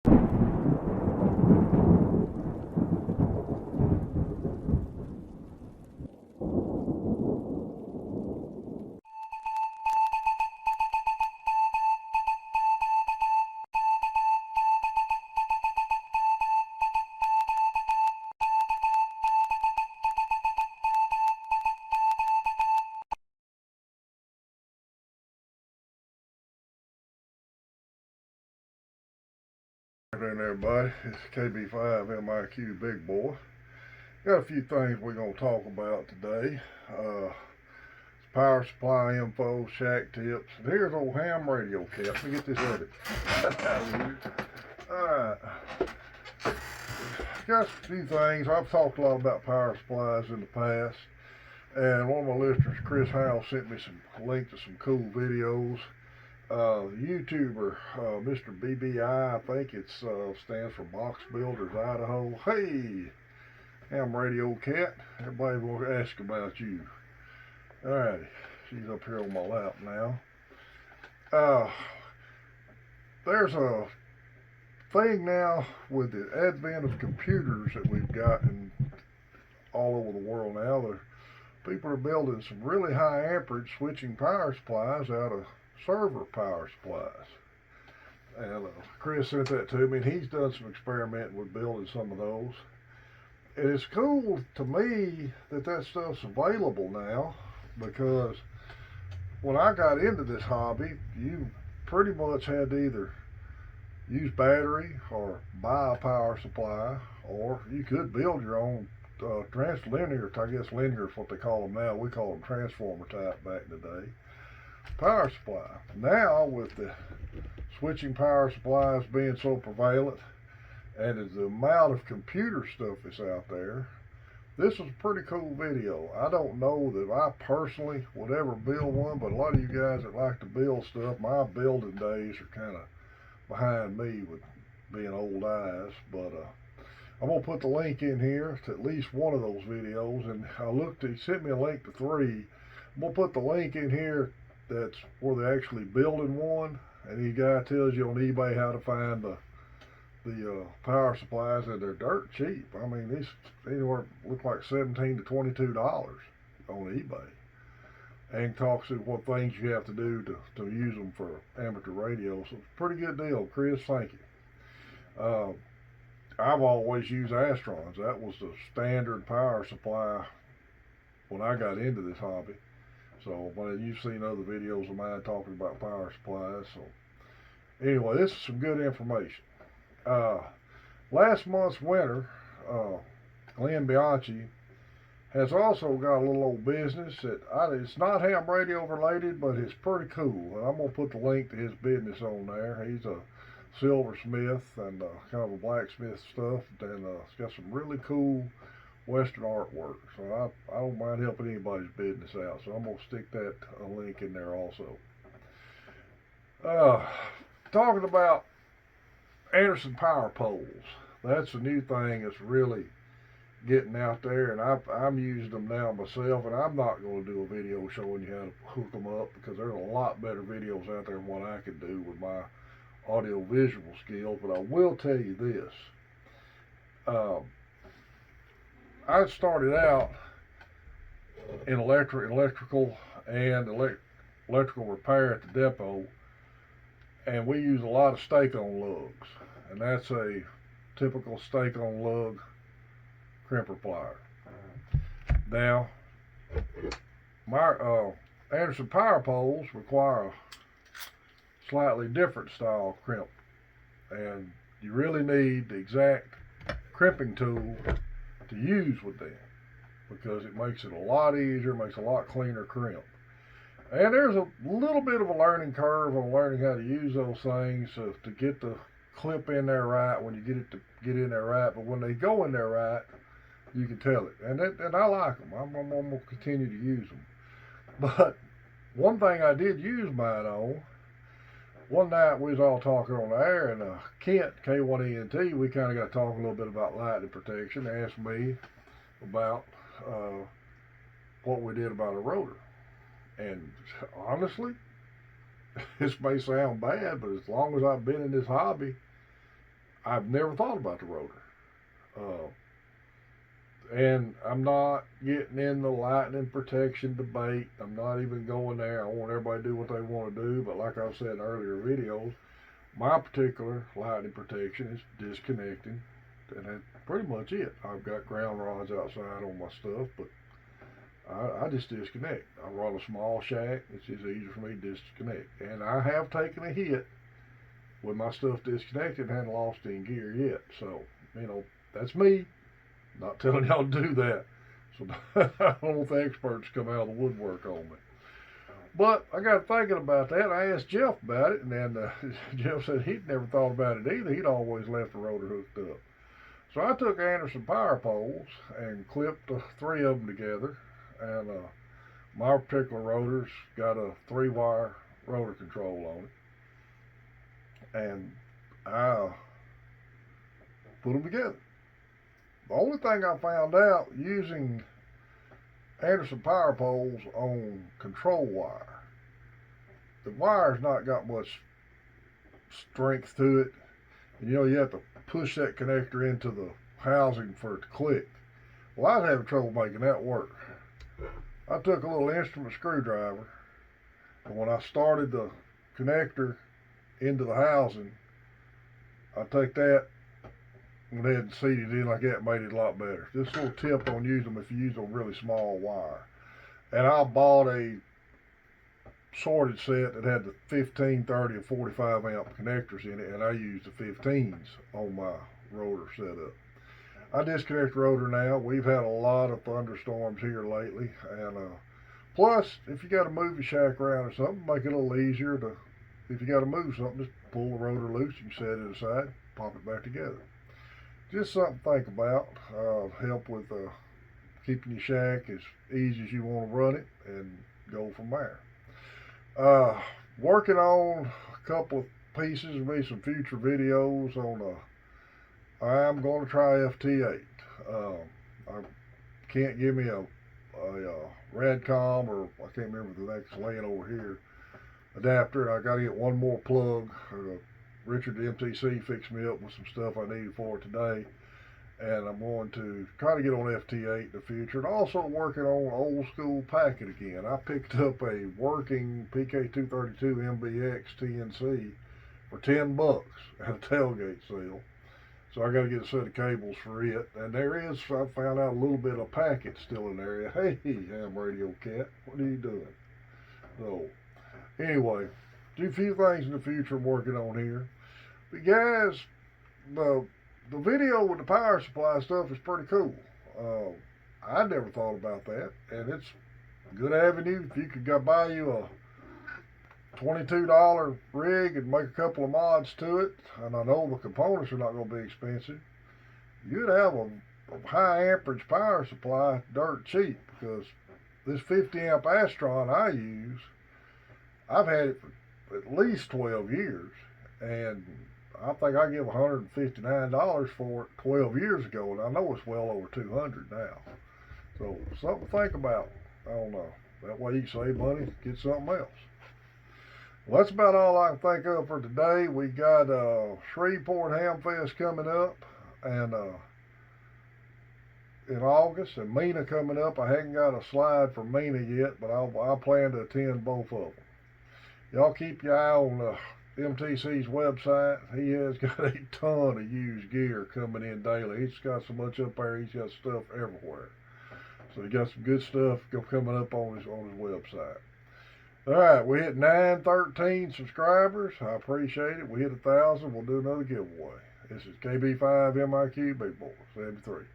Good afternoon, everybody. It's KB5 MIQ Big Boy. Got a few things we're going to talk about today. Power supply info, shack tips. And here's old ham radio kit. Let me get this ready. Alright. Got a few things. I've talked a lot about power supplies in the past. And one of my listeners, Chris Howell, sent me some link to some cool videos. YouTuber, Mr. BBI, I think it stands for Box Builders Idaho. Hey, I'm Radio Cat. Everybody will ask about you. Alrighty, she's up here on my lap now. There's a thing now with the advent of computers that we've gotten all over the world now. People are building some really high amperage switching power supplies out of server power supplies. And Chris sent that to me, and he's done some experimenting with building some of those. And it's cool to me that stuff's available now, because when I got into this hobby, you pretty much had to either use battery or buy a power supply, or you could build your own translinear. I guess linear is what they call them now. We call them transformer type back in the day. Power supply. Now, with the switching power supplies being so prevalent, and the amount of computer stuff that's out there, this is a pretty cool video. I don't know that I personally would ever build one, but a lot of you guys that like to build stuff, my building days are kind of behind me with being old eyes. But I'm going to put the link in here to at least one of those videos, and he sent me a link to 3. I'm going to put the link in here that's where they're actually building one, and the guy tells you on eBay how to find the power supplies, and they're dirt cheap. I mean, these anywhere look like $17 to $22 on eBay, and talks to what things you have to do to use them for amateur radio. So it's a pretty good deal. Chris, thank you. I've always used Astrons. That was the standard power supply when I got into this hobby. So, but you've seen other videos of mine talking about power supplies. So, anyway, this is some good information. Last month's winter, Glenn Bianchi has also got a little old business that it's not ham radio related, but it's pretty cool. I'm going to put the link to his business on there. He's a silversmith and kind of a blacksmith stuff, and it's got some really cool Western artwork. So I don't mind helping anybody's business out. So I'm going to stick that link in there also. Talking about Anderson power poles. That's a new thing that's really getting out there, and I'm using them now myself, and I'm not going to do a video showing you how to hook them up, because there's a lot better videos out there than what I can do with my audio visual skills. But I will tell you this. I started out in electrical and electrical repair at the depot, and we use a lot of stake-on lugs, and that's a typical stake-on lug crimper plier. Now, my Anderson power poles require a slightly different style crimp, and you really need the exact crimping tool to use with them, because it makes it a lot easier, makes a lot cleaner crimp. And there's a little bit of a learning curve on learning how to use those things to get the clip in there right when you get in there right. But when they go in there right, you can tell it. And I like them. I'm going to continue to use them. But one thing I did use mine on, one night we was all talking on the air, and Kent, K1ENT, we kind of got talking a little bit about lightning protection. They asked me about what we did about a rotor. And honestly, this may sound bad, but as long as I've been in this hobby, I've never thought about the rotor. And I'm not getting in the lightning protection debate. I'm not even going there. I want everybody to do what they want to do. But like I said in earlier videos, my particular lightning protection is disconnecting. And that's pretty much it. I've got ground rods outside on my stuff, but I just disconnect. I run a small shack. It's just easier for me to disconnect. And I have taken a hit with my stuff disconnected and hadn't lost any gear yet. So, that's me. Not telling y'all to do that. So I don't want the experts to come out of the woodwork on me. But I got thinking about that. I asked Jeff about it, and then Jeff said he'd never thought about it either. He'd always left the rotor hooked up. So I took Anderson power poles and clipped 3 of them together. And my particular rotor's got a 3-wire rotor control on it. And I put them together. The only thing I found out using Anderson power poles on control wire, the wire's not got much strength to it. And you have to push that connector into the housing for it to click. Well, I was having trouble making that work. I took a little instrument screwdriver, and when I started the connector into the housing, I take that, went ahead and seated in like that, made it a lot better. Just a little tip on using them if you use a really small wire. And I bought a sorted set that had the 15, 30, and 45 amp connectors in it, and I used the 15s on my rotor setup. I disconnect the rotor now. We've had a lot of thunderstorms here lately, and plus, if you got to move your shack around or something, make it a little easier to, if you got to move something, just pull the rotor loose, you can set it aside, pop it back together. Just something to think about. Help with keeping your shack as easy as you want to run it, and go from there. Working on a couple of pieces, maybe some future videos on. I'm going to try FT8. I can't give me a Radcom, or I can't remember the next laying over here, adapter, and I got to get one more plug. Richard the MTC fixed me up with some stuff I needed for it today, and I'm going to try to get on FT8 in the future, and also working on old school packet again. I picked up a working PK232 MBX TNC for $10 at a tailgate sale. So I got to get a set of cables for it, and there is, I found out a little bit of packet still in there. Hey, ham radio cat, what are you doing? So anyway, do a few things in the future I'm working on here. But guys, the video with the power supply stuff is pretty cool. I never thought about that, and it's a good avenue. If you could go buy you a $22 rig and make a couple of mods to it, and I know the components are not going to be expensive, you'd have a high amperage power supply dirt cheap, because this 50 amp Astron I use, I've had it for at least 12 years, and I think I give $159 for it 12 years ago, and I know it's well over $200 now. So something to think about. I don't know. That way you can save money, get something else. Well, that's about all I can think of for today. We got Shreveport Hamfest coming up, and in August, and MENA coming up. I haven't got a slide for MENA yet, but I plan to attend both of them. Y'all keep your eye on MTC's website. He has got a ton of used gear coming in daily. He's got so much up there. He's got stuff everywhere. So he got some good stuff coming up on his website. All right, we hit 913 subscribers. I appreciate it. We hit 1,000. We'll do another giveaway. This is KB5 MIQ Big Boy 73.